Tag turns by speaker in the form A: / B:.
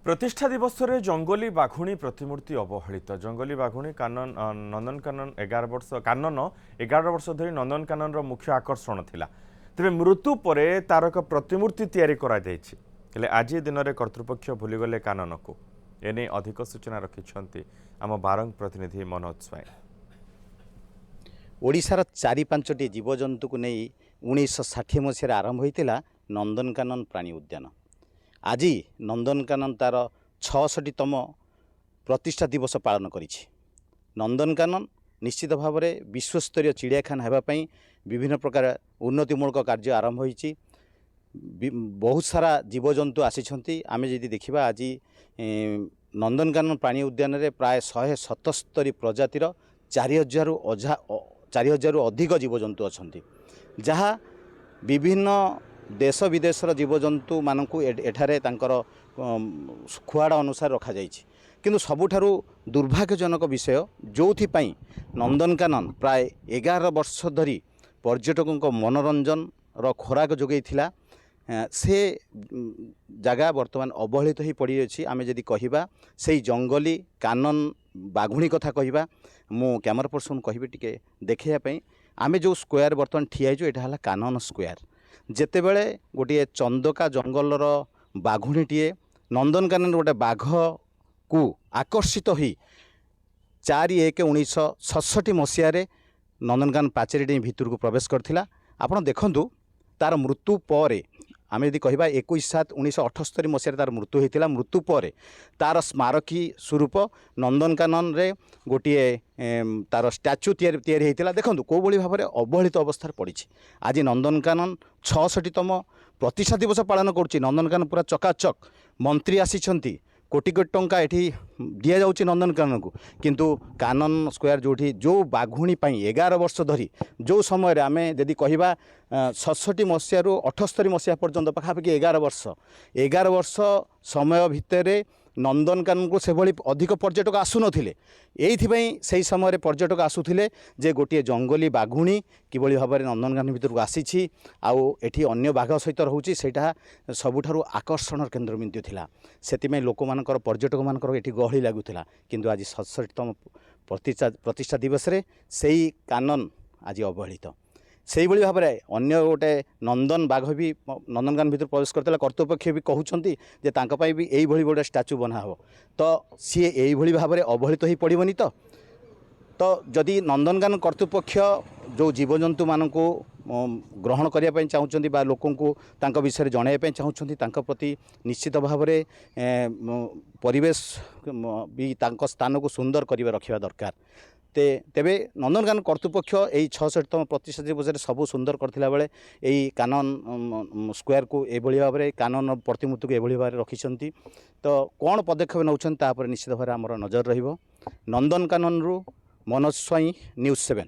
A: प्रतिष्ठा दिवस रे जंगली बाघुणी प्रतिमूर्ति अवहेलित। जंगली बाघुणी कानन नंदनकानन 11 वर्ष कानन 11 वर्ष धरी नंदनकानन मुख्य आकर्षण थिला। तेबे मृत्यु परे तार एक प्रतिमूर्ति तैयारी करा जायछि। हेले आज दिन में कर्तृपक्ष भूलीगले कानन को एने अधिक सूचना रखिछन्ति आम बारंग प्रतिनिधि मनोज स्वाई।
B: ओडिशार 4-5टी जीवजंतु को नहीं 1960 मसीह आरंभ होता नंदनकानन प्राणी उद्यान। आज नंदनकानन तार 66तम प्रतिष्ठा दिवस पालन करिछि। नंदनकानन निश्चित भाव में विश्वस्तरीय चिड़ियाखाना होगापी विभिन्न प्रकार उन्नतिमूलक कार्य आरंभ होइछि। बहुत सारा जीवजंतु आसी आमे यदि देखिबा आज नंदनकानन प्राणी उद्यान रे प्राय 177 प्रजातिर 4000 अधिक जीवजंतु अच्छी जहाँ विभिन्न देश विदेशर जीवजंतु मानू एठारे तांकर खुआड़ा अनुसार रखा जाइछि। किंतु सबुठारु दुर्भाग्यजनक विषय जो नंदनकानन प्राय 11 वर्ष धरी पर्यटकों मनोरंजन रो खोराक जोगैथिला से जगह बर्तमान अवहेलित हो पड़ी अछि। आमे जदि कहिबा से जंगली कानन बाघुणी कथा कहिबा मु कैमरा पर्सन कहिबे टिके देखिया पई आमे जो स्क्वायर बर्तमान ठियाइजो एटा हला कानन स्क्वायर। जेतेबेले गोटे चंदका जंगलर बाघुणीटीए नंदनकानन गोटे बाघ को आकर्षित हो 4/1/1967 मसीह नंदनकानन पाचेरी भितर को प्रवेश करथिला। आपण देखंतु तार मृत्यु पर आम यदि कह 21/7/1978 मसीह तार मृत्यु होता। मृत्यु पर तार स्मारकी स्वरूप नंदनकानन रे गोटे तार स्टैच्यू तैयारी होता। देखो कौ भाई भाव में अवहेलित अवस्था पड़ी। आज नंदनकानन 66तम प्रतिष्ठा दिवस पालन करुच्ची। नंदनकानन पूरा चकाचक मंत्री आसी कोटी कोटी टंका एठी दिया जाउची नंदनकानन को, किंतु कानन स्क्वायर जो बाघुणी 11 वर्ष धरी जो समय आमे यदि कहिबा 67 मसीह रु 78 मसीह पर्यंत पाखापाखि 11 वर्ष समय भितर नंदनकानन को से भली अधिक पर्यटक आसुनथिले। एइथिबई से समय पर्यटक आसुथिले जे गोटे जंगली बाघुणी किभली भाव में नंदनकानन भितर को आसीछि आउ एठी अन्य बाघ सहित रहउछि सेटा सबुठारु आकर्षण केन्द्र बिंदु थिला। सेतिमे लोक मानकर पर्यटक मानकर एठी गहली लागुथिला। किंतु आज 67तम प्रतिष्ठा दिवस रे सेई कानन आज अवहेलित। से भाई भाव में अन्य गोटे नंदन बाघ भी नंदनकानन भीतर प्रवेश करता। कर्तृपक्ष भी कहते जे तांका भी यही गोटे स्टाच्यू बना हो तो सी यही भाव में अवहेलित हो पड़ोनी। तो जदि नंदनकानन कर्तृपक्ष जो जीवजंतु मान को ग्रहण करने चाहते बा लोकों को विषय जनवाई चाहते प्रति निश्चित भाव में परिवेश भी स्थान को सुंदर कर रखा दरकार। तेबे नंदनकानन कर्तृपक्ष यही 66तम प्रतिष्ठा दिवस सबू सुंदर करथिला बेले यही कानन स्क्वायर को एभली भाव में कानन प्रतिमूर्ति को एभली भाव में रखिछंती। तो कौन पदक्षेप नौछन तापर निश्चित भाव में आमर नजर रहिबो। नंदनकानन रु मनोज स्वाई, न्यूज़ 7।